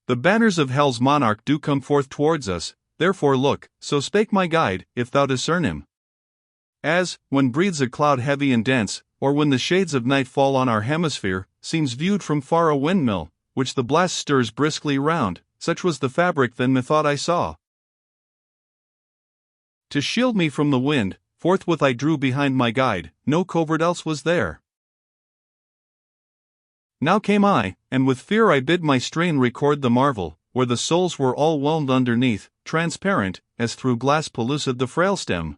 The banners of hell's monarch do come forth towards us, therefore look, so spake my guide, if thou discern him. As, when breathes a cloud heavy and dense, or when the shades of night fall on our hemisphere, seems viewed from far a windmill, which the blast stirs briskly round, such was the fabric then methought I saw. To shield me from the wind, forthwith I drew behind my guide, no covert else was there. Now came I, and with fear I bid my strain record the marvel, where the souls were all whelmed underneath, transparent, as through glass pellucid the frail stem.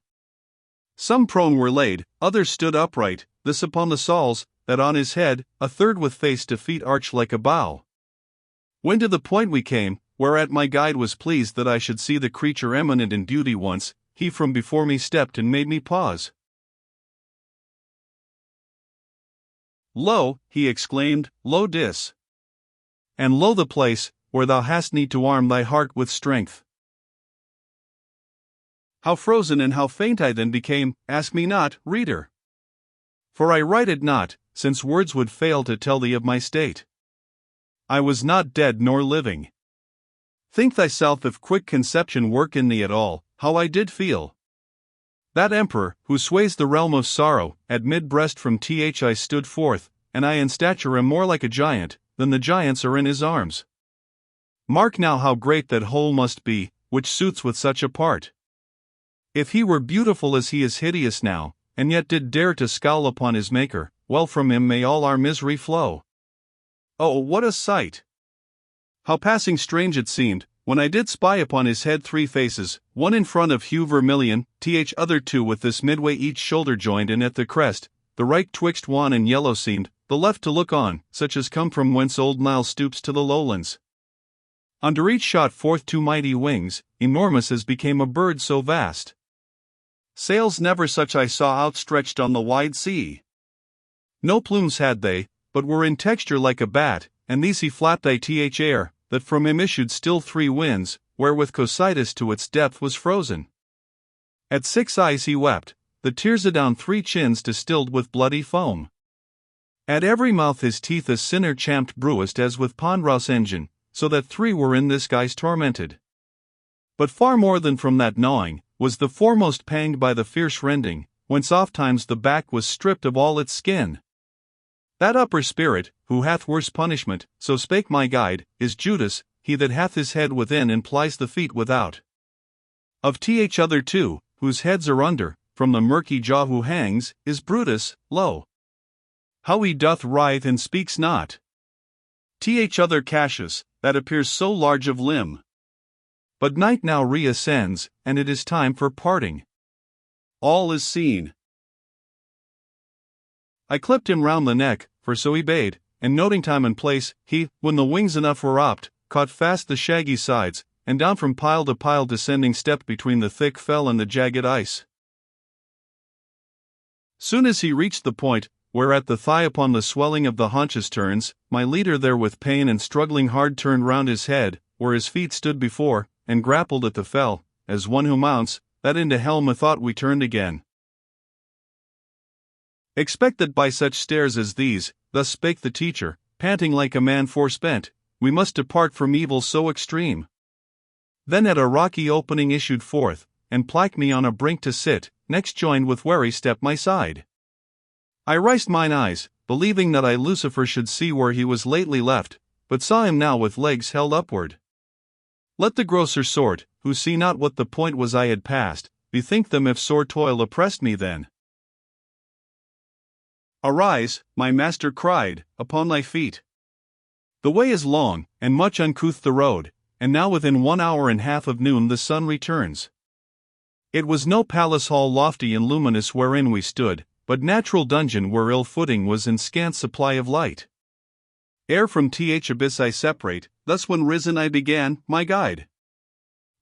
Some prone were laid, others stood upright, this upon the sawls, that on his head, a third with face to feet arched like a bow. When to the point we came, whereat my guide was pleased that I should see the creature eminent in beauty once, he from before me stepped and made me pause. Lo, he exclaimed, lo dis! And lo the place, where thou hast need to arm thy heart with strength. How frozen and how faint I then became, ask me not, reader. For I write it not, since words would fail to tell thee of my state. I was not dead nor living. Think thyself if quick conception work in thee at all, how I did feel. That emperor, who sways the realm of sorrow, at mid-breast from I stood forth, and I in stature am more like a giant, than the giants are in his arms. Mark now how great that whole must be, which suits with such a part. If he were beautiful as he is hideous now, and yet did dare to scowl upon his Maker, well from him may all our misery flow. Oh, what a sight! How passing strange it seemed, when I did spy upon his head 3 faces, one in front of hue vermilion, other 2 with this midway each shoulder joined and at the crest, the right twixt wan and yellow seemed, the left to look on, such as come from whence old Nile stoops to the lowlands. Under each shot forth 2 mighty wings, enormous as became a bird so vast. Sails never such I saw outstretched on the wide sea. No plumes had they, but were in texture like a bat, and these he flapped air, that from him issued still 3 winds, wherewith Cocytus to its depth was frozen. At 6 eyes he wept, the tears adown 3 chins distilled with bloody foam. At every mouth his teeth a sinner champed brewest as with pondrouse engine, so that 3 were in this guise tormented. But far more than from that gnawing, was the foremost panged by the fierce rending, whence ofttimes the back was stripped of all its skin. That upper spirit, who hath worse punishment, so spake my guide, is Judas, he that hath his head within and plies the feet without. Of other 2, whose heads are under, from the murky jaw who hangs, is Brutus, lo! How he doth writhe and speaks not. Other Cassius, that appears so large of limb. But night now reascends, and it is time for parting. All is seen. I clipped him round the neck, for so he bade, and noting time and place, he, when the wings enough were opt, caught fast the shaggy sides, and down from pile to pile descending stepped between the thick fell and the jagged ice. Soon as he reached the point, whereat the thigh upon the swelling of the haunches turns, my leader there with pain and struggling hard turned round his head, where his feet stood before, and grappled at the fell, as one who mounts, that into hell methought we turned again. Expect that by such stairs as these, thus spake the teacher, panting like a man forespent, we must depart from evil so extreme. Then at a rocky opening issued forth, and placked me on a brink to sit, next joined with wary step my side. I riced mine eyes, believing that I Lucifer should see where he was lately left, but saw him now with legs held upward. Let the grosser sort, who see not what the point was I had passed, bethink them if sore toil oppressed me then. Arise, my master cried, upon thy feet. The way is long, and much uncouth the road, and now within 1 hour and half of noon the sun returns. It was no palace hall lofty and luminous wherein we stood, but natural dungeon where ill footing was and scant supply of light. Ere from abyss I separate, thus when risen I began, my guide.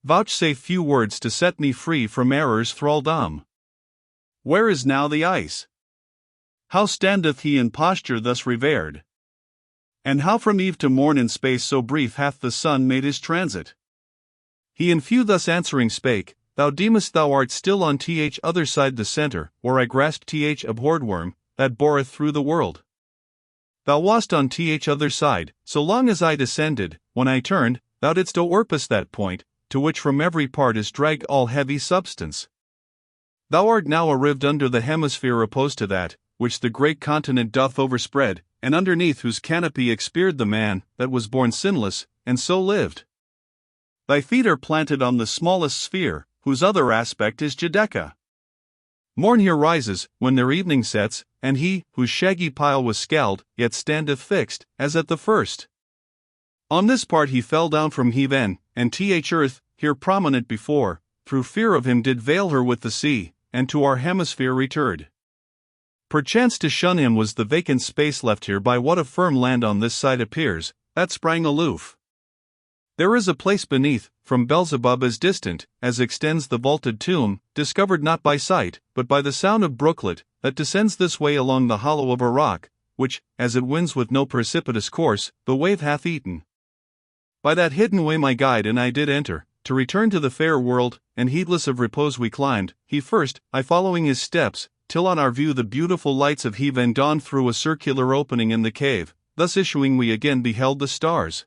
Vouchsafe few words to set me free from error's thraldom. Where is now the ice? How standeth he in posture thus revered? And how from eve to morn in space so brief hath the sun made his transit? He in few thus answering spake, Thou deemest thou art still on other side the center, where I grasped abhorred worm, that boreth through the world. Thou wast on th other side, so long as I descended. When I turned, thou didst o'erpass that point, to which from every part is dragged all heavy substance. Thou art now arrived under the hemisphere opposed to that, which the great continent doth overspread, and underneath whose canopy expired the man that was born sinless, and so lived. Thy feet are planted on the smallest sphere, whose other aspect is Judecca. Morn here rises, when their evening sets, and he, whose shaggy pile was scald, yet standeth fixed, as at the first. On this part he fell down from heaven, and th earth, here prominent before, through fear of him did veil her with the sea, and to our hemisphere returned. Perchance to shun him was the vacant space left here by what a firm land on this side appears, that sprang aloof. There is a place beneath, from Beelzebub as distant, as extends the vaulted tomb, discovered not by sight, but by the sound of brooklet, that descends this way along the hollow of a rock, which, as it winds with no precipitous course, the wave hath eaten. By that hidden way my guide and I did enter, to return to the fair world, and heedless of repose we climbed, he first, I following his steps, till on our view the beautiful lights of heaven dawned through a circular opening in the cave, thus issuing we again beheld the stars.